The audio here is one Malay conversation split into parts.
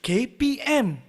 KPM.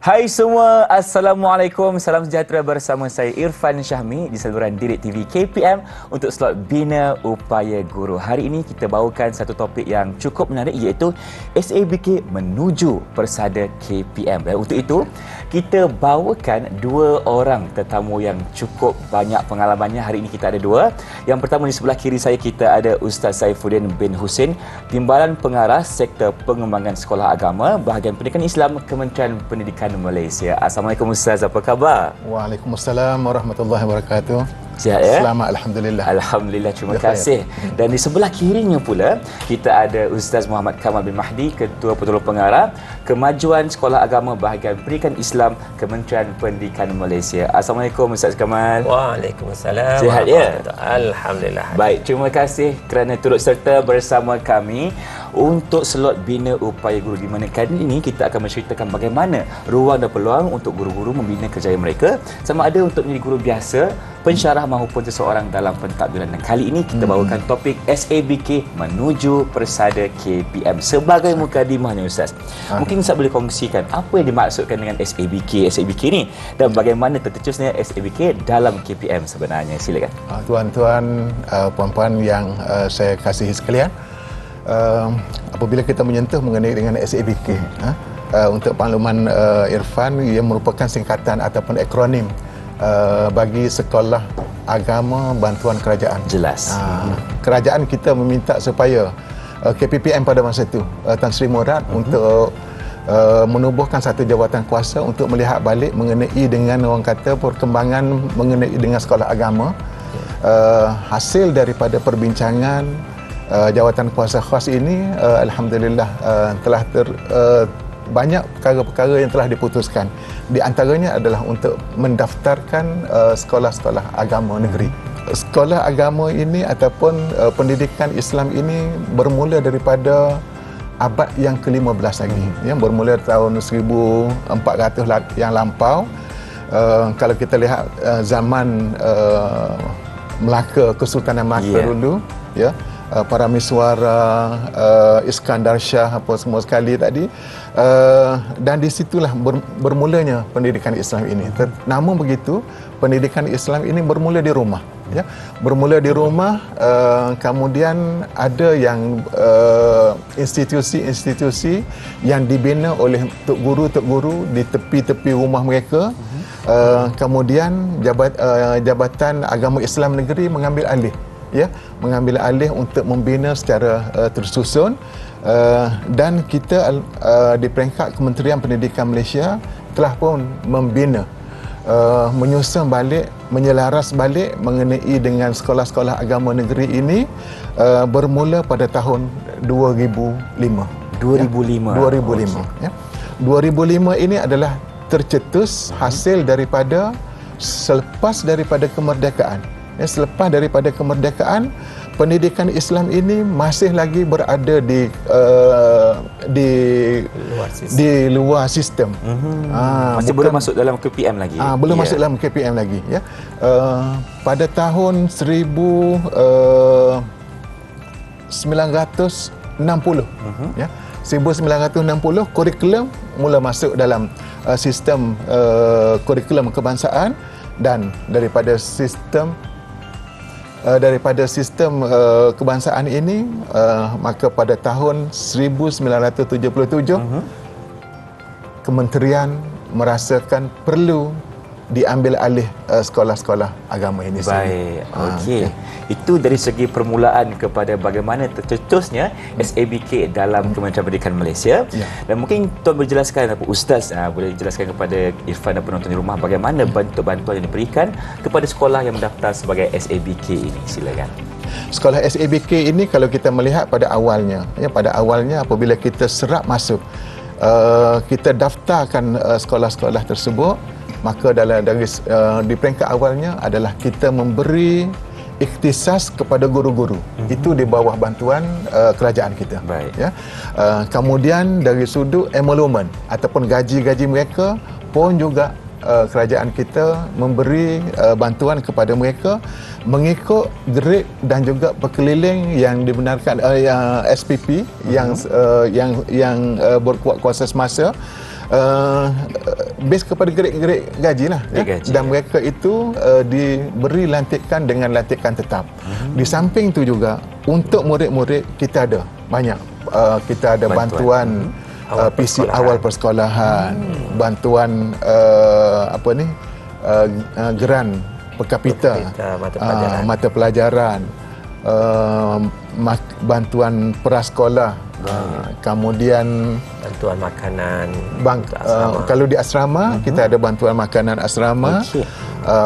Hai semua, Assalamualaikum, salam sejahtera bersama saya Irfan Syahmi di saluran Didik TV KPM untuk slot Bina Upaya Guru. Hari ini kita bawakan satu topik yang cukup menarik iaitu SABK menuju persada KPM. Dan untuk itu, kita bawakan dua orang tetamu yang cukup banyak pengalamannya. Hari ini kita ada dua. Yang pertama di sebelah kiri saya kita ada Ustaz Saifuddin bin Husin, Timbalan Pengarah Sektor Pengembangan Sekolah Agama, Bahagian Pendidikan Islam, Kementerian Pendidikan Malaysia. Assalamualaikum Ustaz, apa khabar? Waalaikumsalam warahmatullahi wabarakatuh. Sihat ya? Selamat, Alhamdulillah. Alhamdulillah, terima kasih. Dan di sebelah kirinya pula, kita ada Ustaz Muhammad Kamal bin Mahdi, Ketua Penolong Pengarah, Kemajuan Sekolah Agama Bahagian Pendidikan Islam, Kementerian Pendidikan Malaysia. Assalamualaikum Ustaz Kamal. Waalaikumsalam. Sihat ya? Alhamdulillah. Baik, terima kasih kerana turut serta bersama kami untuk slot Bina Upaya Guru, di mana kali ini kita akan menceritakan bagaimana ruang dan peluang untuk guru-guru membina kerjaya mereka, sama ada untuk menjadi guru biasa, pensyarah maupun seseorang dalam pentadbiran. Dan kali ini kita bawakan topik SABK menuju persada KPM. Sebagai mukadimahnya Ustaz, mungkin Ustaz boleh kongsikan apa yang dimaksudkan dengan SABK ni dan bagaimana tercetusnya SABK dalam KPM sebenarnya. Silakan. Tuan-tuan, puan-puan yang saya kasihi sekalian, apabila kita menyentuh mengenai dengan SABK, untuk makluman Irfan, ia merupakan singkatan ataupun akronim bagi Sekolah Agama Bantuan Kerajaan. Jelas. Kerajaan kita meminta supaya KPPM pada masa itu, Tan Sri Murad, untuk menubuhkan satu jawatan kuasa untuk melihat balik mengenai dengan orang kata perkembangan mengenai dengan sekolah agama. Hasil daripada perbincangan jawatan kuasa khas ini, alhamdulillah, telah banyak perkara-perkara yang telah diputuskan. Di antaranya adalah untuk mendaftarkan sekolah-sekolah agama negeri. Sekolah agama ini ataupun pendidikan Islam ini bermula daripada abad yang ke-15 lagi. Ya, bermula tahun 1400 yang lampau. Kalau kita lihat zaman Melaka, Kesultanan Melaka dulu, ya, para miswara, Iskandar Shah, apa semua sekali tadi, dan di situlah bermulanya pendidikan Islam ini. Namun begitu, pendidikan Islam ini bermula di rumah, ya, bermula di rumah. Kemudian ada yang institusi-institusi yang dibina oleh tok guru di tepi-tepi rumah mereka. Kemudian Jabatan Agama Islam Negeri mengambil alih, ya, mengambil alih untuk membina secara tersusun, dan kita di peringkat Kementerian Pendidikan Malaysia telah pun membina, menyusun balik, menyelaras balik mengenai dengan sekolah-sekolah agama negeri ini, bermula pada tahun 2005. 2005. 2005. Ya. 2005 ini adalah tercetus hasil daripada selepas daripada kemerdekaan. Ya, selepas daripada kemerdekaan, pendidikan Islam ini masih lagi berada di luar sistem. Masih belum masuk dalam KPM lagi. Belum masuk dalam KPM lagi. Ya. Pada tahun 1960, ya, 1960 kurikulum mula masuk dalam sistem kurikulum kebangsaan, dan daripada sistem kebangsaan ini, maka pada tahun 1977 kementerian merasakan perlu diambil alih sekolah-sekolah agama ini. Baik, okey. Itu dari segi permulaan kepada bagaimana tercetusnya SABK dalam Kementerian Pendidikan Malaysia. Dan mungkin Tuan boleh jelaskan, Ustaz boleh jelaskan kepada Irfan dan penonton di rumah bagaimana bentuk bantuan yang diberikan kepada sekolah yang mendaftar sebagai SABK ini. Silakan. Sekolah SABK ini, kalau kita melihat pada awalnya, ya, pada awalnya apabila kita serap masuk, kita daftarkan sekolah-sekolah tersebut, maka dari di peringkat awalnya adalah kita memberi ikhtisas kepada guru-guru. Itu di bawah bantuan kerajaan kita. Baik. Ya. Kemudian dari sudut emolument ataupun gaji-gaji mereka pun juga kerajaan kita memberi bantuan kepada mereka mengikut grade dan juga berkeliling yang dibenarkan SPP yang berkuat kuasa semasa. Base kepada grade gaji lah ya. Gaji, dan mereka itu diberi lantikan dengan lantikan tetap. Di samping itu juga untuk murid-murid kita ada banyak kita ada bantuan PC awal persekolahan, bantuan geran per kapita, mata pelajaran, bantuan prasekolah. Kemudian bantuan makanan kalau di asrama kita ada bantuan makanan asrama,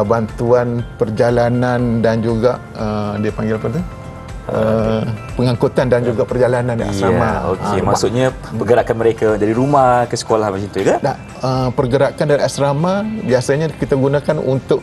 bantuan perjalanan dan juga dia panggil apa tu? Pengangkutan dan juga perjalanan di asrama. Maksudnya pergerakan mereka dari rumah ke sekolah macam tu ke? Pergerakan dari asrama biasanya kita gunakan untuk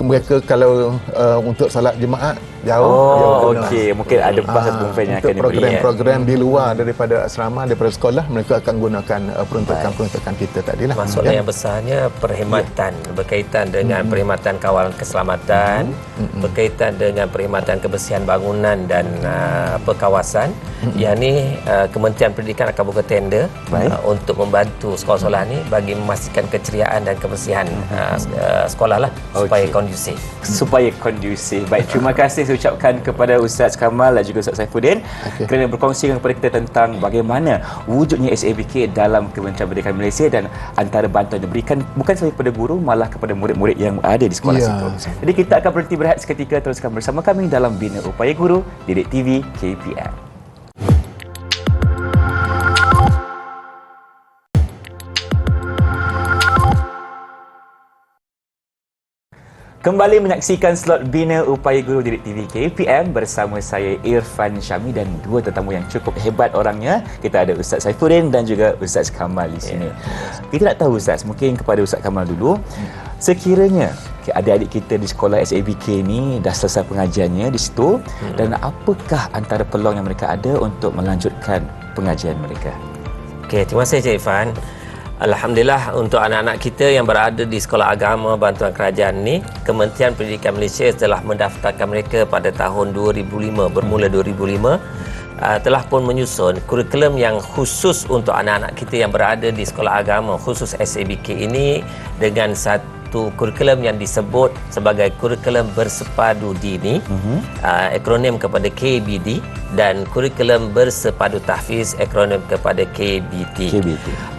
mereka kalau untuk solat jemaat jauh. Mungkin ada bas ataupun fan yang akan untuk program-program di luar daripada asrama, daripada sekolah, mereka akan gunakan peruntukan kita tadi lah. Maksudnya yang besarnya perkhidmatan berkaitan dengan perkhidmatan kawalan keselamatan, berkaitan dengan perkhidmatan kebersihan bangunan dan kawasan. Yang ni Kementerian Pendidikan akan buka tender untuk membantu sekolah-sekolah ni bagi memastikan keceriaan dan kebersihan sekolah lah supaya kondusif. Baik, terima kasih saya ucapkan kepada Ustaz Kamal dan juga Ustaz Saifuddin kerana berkongsi kepada kita tentang bagaimana wujudnya SABK dalam Kementerian Pendidikan Malaysia dan antara bantuan yang diberikan bukan sahaja kepada guru, malah kepada murid-murid yang ada di sekolah situ. Jadi kita akan berhenti berehat seketika, teruskan bersama kami dalam Bina Upaya Guru Didik TV KPM. Kembali menyaksikan slot Bina Upaya Guru Didik TV KPM bersama saya Irfan Syahmi dan dua tetamu yang cukup hebat orangnya. Kita ada Ustaz Saifuddin dan juga Ustaz Kamal di sini. Kita nak tahu Ustaz, mungkin kepada Ustaz Kamal dulu. Sekiranya adik-adik kita di sekolah SABK ni dah selesai pengajiannya di situ, dan apakah antara peluang yang mereka ada untuk melanjutkan pengajian mereka? Okey, terima kasih Cik Irfan. Alhamdulillah untuk anak-anak kita yang berada di sekolah agama bantuan kerajaan ni, Kementerian Pendidikan Malaysia telah mendaftarkan mereka pada tahun 2005, bermula 2005, telah pun menyusun kurikulum yang khusus untuk anak-anak kita yang berada di sekolah agama khusus SABK ini dengan satu kurikulum yang disebut sebagai kurikulum bersepadu dini, akronim kepada KBD, dan kurikulum bersepadu tahfiz, akronim kepada KBT.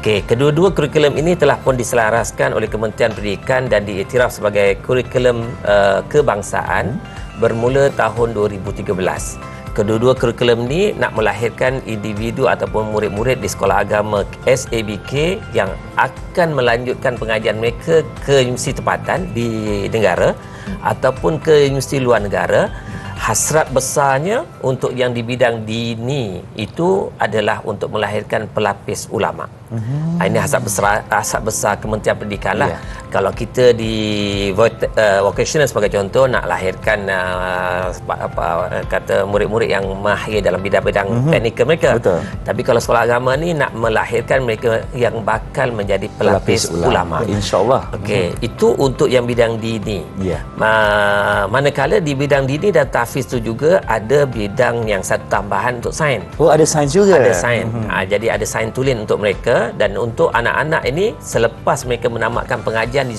Okey, kedua-dua kurikulum ini telah pun diselaraskan oleh Kementerian Pendidikan dan diiktiraf sebagai kurikulum kebangsaan bermula tahun 2013. Kedua-dua kurikulum ni nak melahirkan individu ataupun murid-murid di sekolah agama SABK yang akan melanjutkan pengajian mereka ke universiti tempatan di negara ataupun ke universiti luar negara. Hasrat besarnya untuk yang di bidang dini itu adalah untuk melahirkan pelapis ulama. Ini hasrat besar Kementerian Pendidikan lah. Kalau kita di vocational sebagai contoh nak lahirkan kata murid-murid yang mahir dalam bidang-bidang teknikal mereka. Tapi kalau sekolah agama ni nak melahirkan mereka yang bakal menjadi pelapis ulama. InsyaAllah. Okey, itu untuk yang bidang dini. Manakala di bidang dini dan tahfiz tu juga ada bidang yang satu tambahan untuk sains. Oh, ada sains juga? Ada sains. Jadi ada sains tulen untuk mereka, dan untuk anak-anak ini selepas mereka menamatkan pengajian di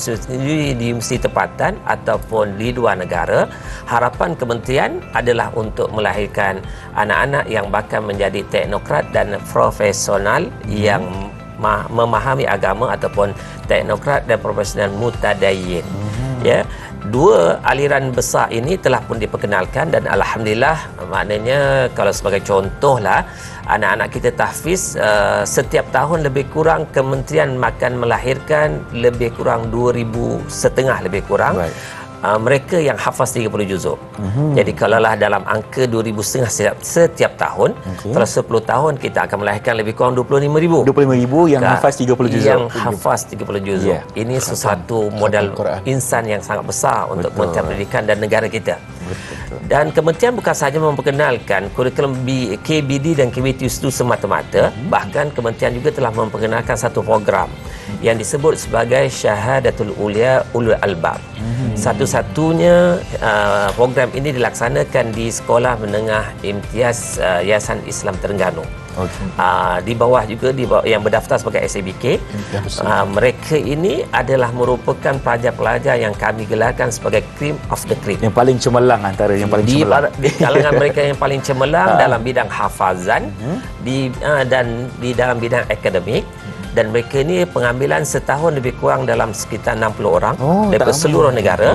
universiti tempatan ataupun di luar negara, harapan kementerian adalah untuk melahirkan anak-anak yang bakal menjadi teknokrat dan profesional yang memahami agama ataupun teknokrat dan profesional mutadayyin. Ya, dua aliran besar ini telah pun diperkenalkan dan alhamdulillah, maknanya kalau sebagai contohlah anak-anak kita tahfiz setiap tahun lebih kurang kementerian akan melahirkan lebih kurang 2,500 lebih kurang mereka yang hafaz 30 juzuk. Jadi kalaulah dalam angka 2,500 setiap tahun, kalau 10 tahun kita akan melahirkan lebih kurang 25,000. 25,000 yang hafaz 30 juzuk. Yang hafaz 30 juzuk. Ini sesuatu modal insan yang sangat besar untuk Kementerian Pendidikan dan negara kita. Betul. Dan kementerian bukan sahaja memperkenalkan kurikulum KBD dan KBT itu semata-mata, bahkan kementerian juga telah memperkenalkan satu program yang disebut sebagai Syahadatul Ulia Ulul Albab. Satu-satunya program ini dilaksanakan di Sekolah Menengah Imtiaz Yayasan Islam Terengganu. Di bawah juga yang berdaftar sebagai SABK. Mereka ini adalah merupakan pelajar-pelajar yang kami gelarkan sebagai cream of the cream. Yang paling cemerlang antara yang paling cemerlang. Di kalangan mereka yang paling cemerlang dalam bidang hafazan dan di dalam bidang akademik. Dan mereka ini pengambilan setahun lebih kurang dalam sekitar 60 orang daripada seluruh negara.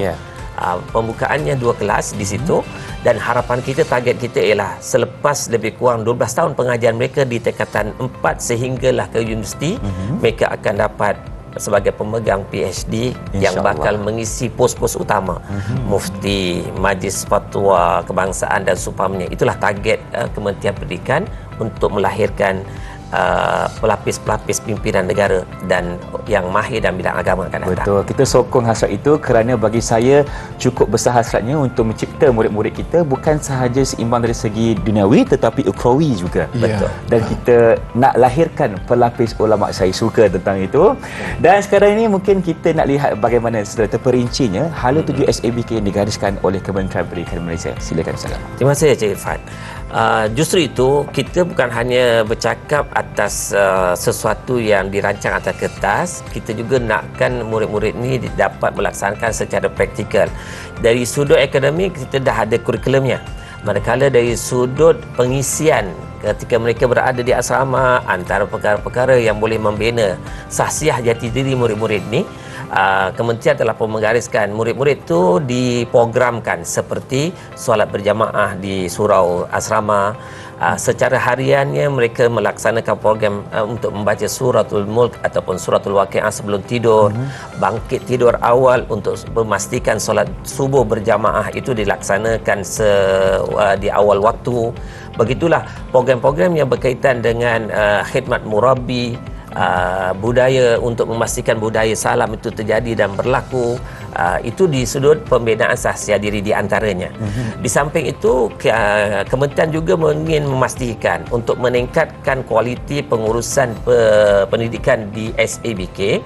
Pembukaannya 2 kelas di situ, dan harapan kita, target kita ialah selepas lebih kurang 12 tahun pengajian mereka di tingkatan 4 sehinggalah ke universiti, mereka akan dapat sebagai pemegang PhD yang bakal mengisi pos-pos utama, mufti, majlis fatwa kebangsaan dan seumpamanya. Itulah target Kementerian Pendidikan untuk melahirkan pelapis-pelapis pimpinan negara dan yang mahir dalam bidang agama akan datang. Betul, kita sokong hasrat itu kerana bagi saya cukup besar hasratnya untuk mencipta murid-murid kita bukan sahaja seimbang dari segi duniawi tetapi ukhrawi juga. Betul. Dan kita nak lahirkan pelapis ulama. Saya suka tentang itu. Dan sekarang ini mungkin kita nak lihat bagaimana secara terperincinya hala tuju SABK yang digariskan oleh Kementerian Pendidikan Malaysia. Silakan Ustaz. Terima kasih Encik Irfan. Justru itu kita bukan hanya bercakap atas sesuatu yang dirancang atas kertas, kita juga nakkan murid-murid ini dapat melaksanakan secara praktikal. Dari sudut akademik kita dah ada kurikulumnya, manakala dari sudut pengisian ketika mereka berada di asrama, antara perkara-perkara yang boleh membina sahsiah jati diri murid-murid ini, kementerian telah pun menggariskan murid-murid itu diprogramkan seperti solat berjamaah di surau asrama. Secara hariannya mereka melaksanakan program untuk membaca suratul mulk ataupun suratul waqiah sebelum tidur, bangkit tidur awal untuk memastikan solat subuh berjamaah itu dilaksanakan di awal waktu. Begitulah program-program yang berkaitan dengan khidmat murabbi, budaya untuk memastikan budaya salam itu terjadi dan berlaku. Itu di sudut pembinaan sahsiah diri di antaranya. Di samping itu, kementerian juga ingin memastikan untuk meningkatkan kualiti pengurusan pendidikan di SABK.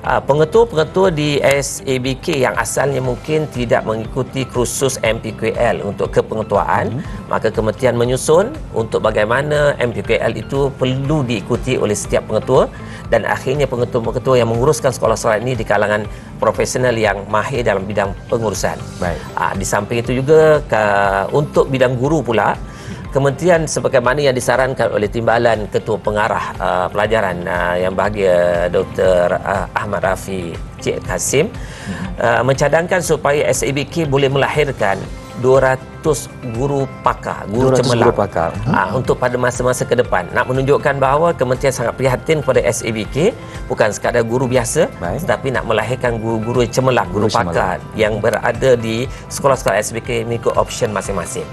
Pengetua-pengetua di SABK yang asalnya mungkin tidak mengikuti kursus MPQL untuk kepengetuaan, maka kementerian menyusun untuk bagaimana MPQL itu perlu diikuti oleh setiap pengetua, dan akhirnya pengetua-pengetua yang menguruskan sekolah-sekolah ini di kalangan profesional yang mahir dalam bidang pengurusan. Baik. Di samping itu juga untuk bidang guru pula, kementerian sebagaimana yang disarankan oleh Timbalan Ketua Pengarah Pelajaran yang bahagia Dr. Ahmad Rafi Cik Kasim, mencadangkan supaya SABK boleh melahirkan 200 guru pakar, guru cemerlang untuk pada masa-masa ke depan. Nak menunjukkan bahawa kementerian sangat prihatin kepada SABK, bukan sekadar guru biasa, tetapi nak melahirkan guru-guru cemerlang, guru pakar yang berada di sekolah-sekolah SABK mengikut option masing-masing.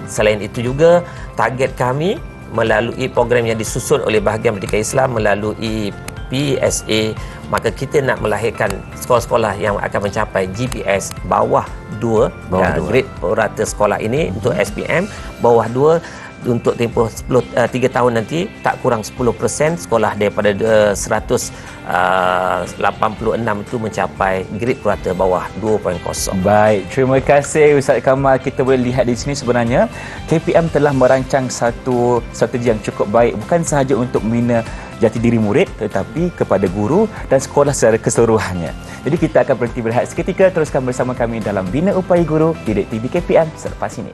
Selain itu juga, target kami melalui program yang disusun oleh Bahagian Pendidikan Islam melalui PSA, maka kita nak melahirkan sekolah-sekolah yang akan mencapai GPS bawah 2, grade rata sekolah ini untuk SPM bawah 2 untuk tempoh 3 tahun nanti, tak kurang 10% sekolah daripada 186 itu mencapai grade purata bawah 2.0. Baik, terima kasih Ustaz Kamal. Kita boleh lihat di sini sebenarnya KPM telah merancang satu strategi yang cukup baik, bukan sahaja untuk membina jati diri murid tetapi kepada guru dan sekolah secara keseluruhannya. Jadi kita akan berhenti berehat seketika, teruskan bersama kami dalam Bina Upaya Guru Didik TV KPM selepas ini.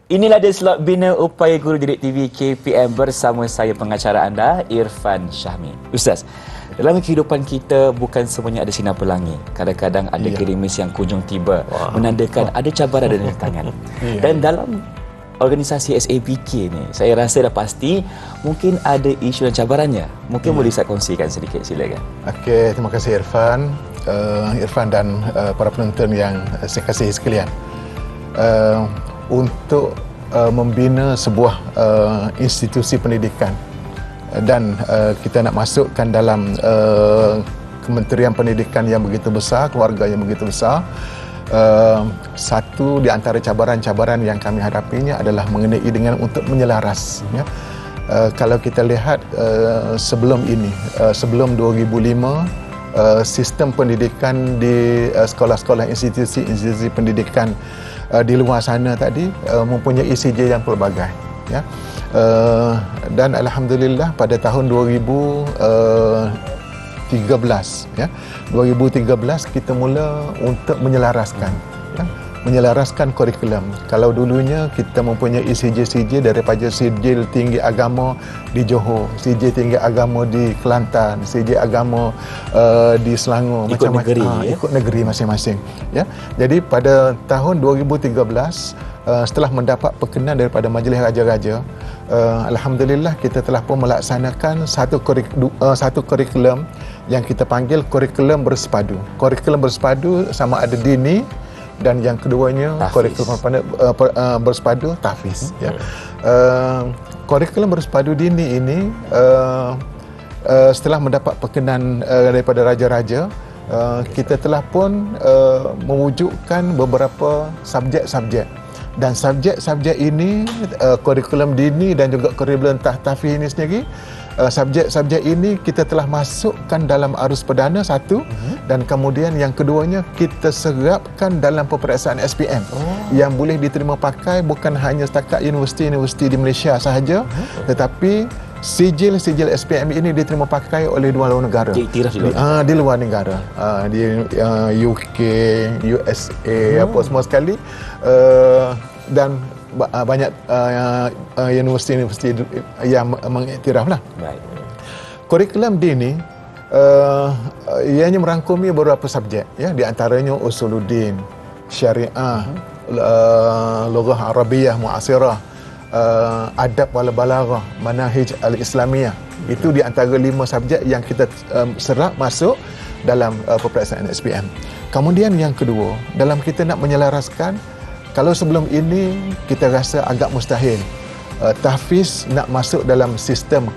Inilah dia slot Bina Upaya Guru Didik TV KPM bersama saya pengacara anda, Irfan Syahmi. Ustaz, dalam kehidupan kita bukan semuanya ada sinar pelangi. Kadang-kadang ada gerimis yang kunjung tiba, menandakan ada cabaran dan rintangan. Dan dalam organisasi SABK ni, saya rasa dah pasti mungkin ada isu dan cabarannya. Mungkin boleh saya kongsikan sedikit, silakan. Okey, terima kasih Irfan. Irfan dan para penonton yang saya kasihi sekalian. Untuk membina sebuah institusi pendidikan dan kita nak masukkan dalam Kementerian Pendidikan yang begitu besar, keluarga yang begitu besar. Satu di antara cabaran-cabaran yang kami hadapinya adalah mengenai dengan untuk menyelaras, ya. Kalau kita lihat sebelum ini, sebelum 2005, sistem pendidikan di sekolah-sekolah institusi pendidikan di luar sana tadi mempunyai CJ yang pelbagai, ya. Dan alhamdulillah pada tahun 2013, ya, 2013 kita mula untuk menyelaraskan, ya, menyelaraskan kurikulum. Kalau dulunya kita mempunyai CJ daripada CJ tinggi agama di Johor, CJ tinggi agama di Kelantan, CJ agama di Selangor, ikut negeri, ikut negeri masing-masing, ya. Jadi pada tahun 2013 setelah mendapat perkenan daripada Majlis Raja-Raja, alhamdulillah kita telah pun melaksanakan satu kurikulum yang kita panggil kurikulum bersepadu. Kurikulum bersepadu sama ada dini, dan yang keduanya kurikulum bersepadu tahfiz, ya. Kurikulum bersepadu dini ini setelah mendapat perkenan daripada raja-raja, kita telah pun mewujudkan beberapa subjek-subjek, dan subjek-subjek ini, kurikulum dini dan juga kurikulum tahfiz ini sendiri, subjek-subjek ini kita telah masukkan dalam arus perdana satu, dan kemudian yang keduanya kita serapkan dalam peperiksaan SPM yang boleh diterima pakai bukan hanya setakat universiti-universiti di Malaysia sahaja, tetapi sijil-sijil SPM ini diterima pakai oleh dua luar negara. Di luar negara, di UK, USA, apa semua sekali, dan banyak universiti-universiti yang mengiktiraflah. Baik. Kurikulum dini ianya merangkumi beberapa subjek, ya, di antaranya usuluddin, syariah, lughah arabiyah muasirah, adab wal balaghah, manahij al-islamiyah. Itu di antara 5 subjek yang kita serap masuk dalam peperiksaan SPM. Kemudian yang kedua, dalam kita nak menyelaraskan, kalau sebelum ini kita rasa agak mustahil tahfiz nak masuk dalam sistem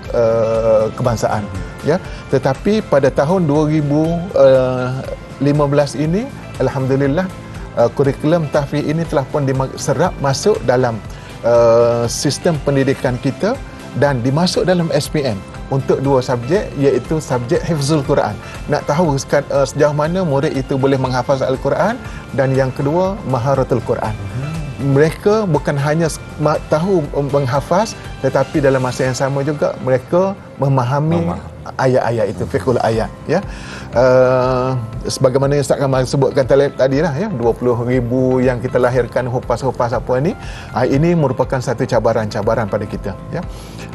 kebangsaan, ya. Tetapi pada tahun 2015 ini, alhamdulillah, kurikulum tahfiz ini telah pun diserap masuk dalam sistem pendidikan kita dan dimasuk dalam SPM untuk 2 subjek, iaitu subjek hifzul Quran. Nak tahu sejauh mana murid itu boleh menghafaz Al-Quran, dan yang kedua maharatul Quran. Mereka bukan hanya tahu menghafaz, tetapi dalam masa yang sama juga mereka memahami ayat-ayat itu, fiqhul ayat, ya. Sebagaimana yang Ustaz Kamal sebutkan tadi lah, ya, 20,000 yang kita lahirkan hupas-hupas apa ini merupakan satu cabaran-cabaran pada kita, ya.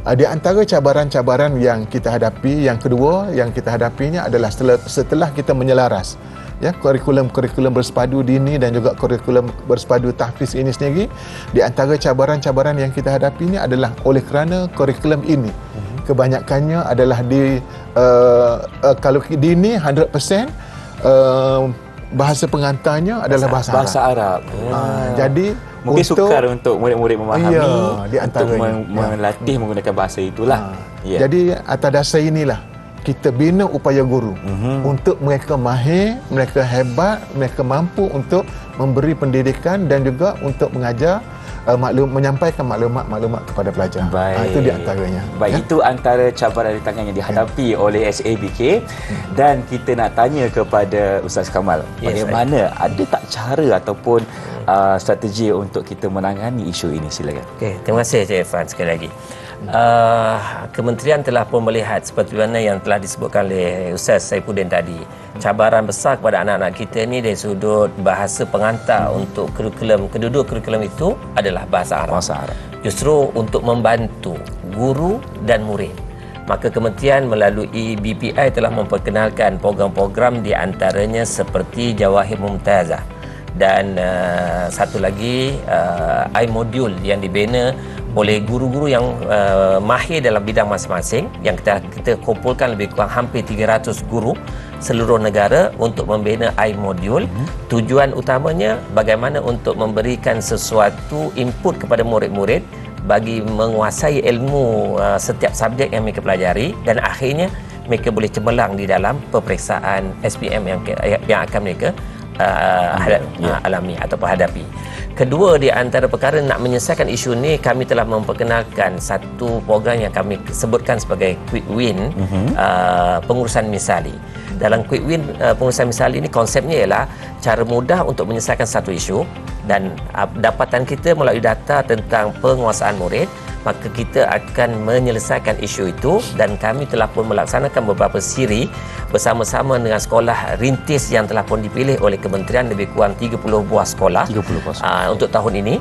Di antara cabaran-cabaran yang kita hadapi, yang kedua yang kita hadapinya adalah setelah kita menyelaras, ya, kurikulum bersepadu dini dan juga kurikulum bersepadu tahfiz ini sendiri, di antara cabaran-cabaran yang kita hadapinya adalah oleh kerana kurikulum ini kebanyakannya adalah kalau dini 100% bahasa pengantarnya adalah bahasa Arab. Jadi mungkin sukar untuk murid-murid memahami, di antaranya, untuk melatih menggunakan bahasa itulah. Jadi atas dasar inilah kita bina upaya guru untuk mereka mahir, mereka hebat, mereka mampu untuk memberi pendidikan dan juga untuk mengajar, menyampaikan maklumat-maklumat kepada pelajar. Itu di antaranya. Baik, ya? Itu antara cabaran rintangan yang dihadapi oleh SABK. Dan kita nak tanya kepada Ustaz Kamal, bagaimana, ada tak cara ataupun strategi untuk kita menangani isu ini? Silakan. Okey, terima kasih Encik Irfan sekali lagi. Kementerian telah pun melihat seperti mana yang telah disebutkan oleh Ustaz Saifuddin tadi. Cabaran besar kepada anak-anak kita ni dari sudut bahasa pengantar untuk kedua kurikulum itu adalah bahasa Arab. Justru untuk membantu guru dan murid, maka kementerian melalui BPI telah memperkenalkan program-program di antaranya seperti Jawahir Mumtazah dan satu lagi iModule yang dibina oleh guru-guru yang mahir dalam bidang masing-masing, yang kita kumpulkan lebih kurang hampir 300 guru seluruh negara untuk membina iModule. Tujuan utamanya bagaimana untuk memberikan sesuatu input kepada murid-murid bagi menguasai ilmu setiap subjek yang mereka pelajari, dan akhirnya mereka boleh cemerlang di dalam peperiksaan SPM yang akan mereka alami atau hadapi. Kedua, di antara perkara nak menyelesaikan isu ni, kami telah memperkenalkan satu program yang kami sebutkan sebagai Quick Win pengurusan misali. Dalam Quick Win pengurusan misali ni, konsepnya ialah cara mudah untuk menyelesaikan satu isu, dan dapatan kita melalui data tentang penguasaan murid, maka kita akan menyelesaikan isu itu, dan kami telah pun melaksanakan beberapa siri bersama-sama dengan sekolah rintis yang telah pun dipilih oleh kementerian, lebih kurang 30 buah sekolah, 30 buah sekolah. untuk tahun ini.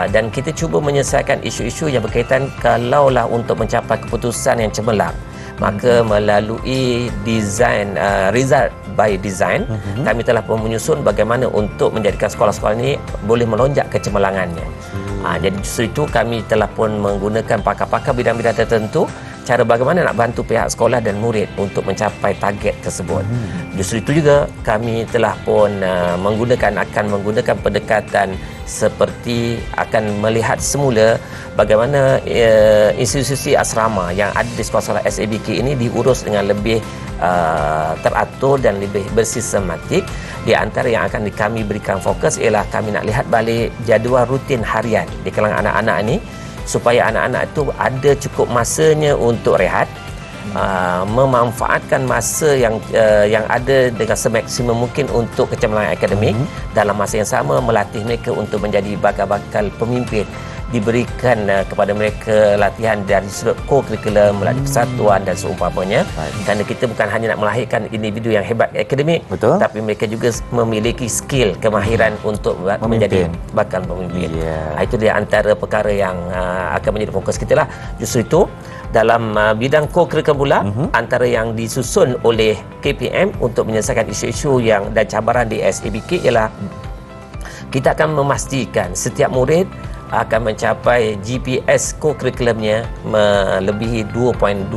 Dan kita cuba menyelesaikan isu-isu yang berkaitan kalaulah untuk mencapai keputusan yang cemerlang, maka melalui design result by design, kami telah pun menyusun bagaimana untuk menjadikan sekolah-sekolah ini boleh melonjak kecemerlangannya. Jadi justru itu kami telah pun menggunakan pakar-pakar bidang-bidang tertentu, cara bagaimana nak bantu pihak sekolah dan murid untuk mencapai target tersebut. Justru itu juga kami telah pun akan menggunakan pendekatan seperti akan melihat semula bagaimana institusi asrama yang ada di sekolah-sekolah SABK ini diurus dengan lebih teratur dan lebih bersistematik. Di antara yang akan kami berikan fokus ialah kami nak lihat balik jadual rutin harian di kalangan anak-anak ini, supaya anak-anak itu ada cukup masanya untuk rehat, memanfaatkan masa yang ada dengan semaksimum mungkin untuk kecemerlangan akademik, dalam masa yang sama melatih mereka untuk menjadi bakal-bakal pemimpin, diberikan kepada mereka latihan dari sudut co-curriculum, melalui persatuan dan seumpamanya. Kerana kita bukan hanya nak melahirkan individu yang hebat akademik, betul, tapi mereka juga memiliki skill, kemahiran untuk menjadi bakal pemimpin. Itu dia antara perkara yang akan menjadi fokus kita lah. Justru itu dalam bidang co-curriculum pula, antara yang disusun oleh KPM untuk menyelesaikan isu-isu yang dan cabaran di SABK ialah kita akan memastikan setiap murid akan mencapai GPS co-curriculumnya melebihi 2.0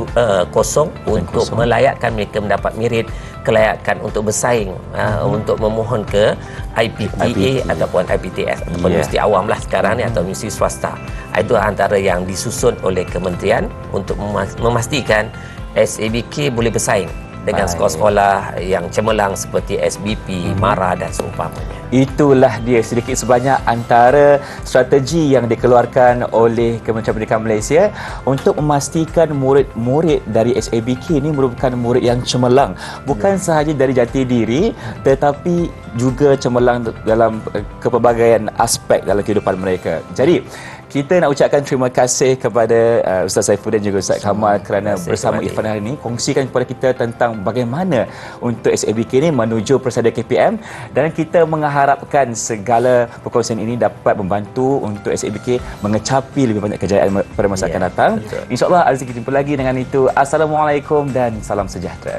untuk melayakkan mereka mendapat merit kelayakan untuk bersaing untuk memohon ke IPTA ataupun IPTS ataupun universiti awam lah sekarang ni, atau universiti swasta. Itu antara yang disusun oleh kementerian untuk memastikan SABK boleh bersaing dengan sekolah-sekolah yang cemerlang seperti SBP, MARA dan seumpamanya. Itulah dia sedikit sebanyak antara strategi yang dikeluarkan oleh Kementerian Pendidikan Malaysia untuk memastikan murid-murid dari SABK ini merupakan murid yang cemerlang. Bukan sahaja dari jati diri, tetapi juga cemerlang dalam kepelbagaian aspek dalam kehidupan mereka. Jadi, kita nak ucapkan terima kasih kepada Ustaz Saifuddin dan juga Ustaz Kamal kerana bersama Irfan hari ini kongsikan kepada kita tentang bagaimana untuk SABK ini menuju persada KPM, dan kita mengharapkan segala perkongsian ini dapat membantu untuk SABK mengecapi lebih banyak kejayaan pada masa akan datang. InsyaAllah, kita jumpa lagi. Dengan itu, Assalamualaikum dan salam sejahtera.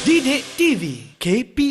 Didik TV KPM.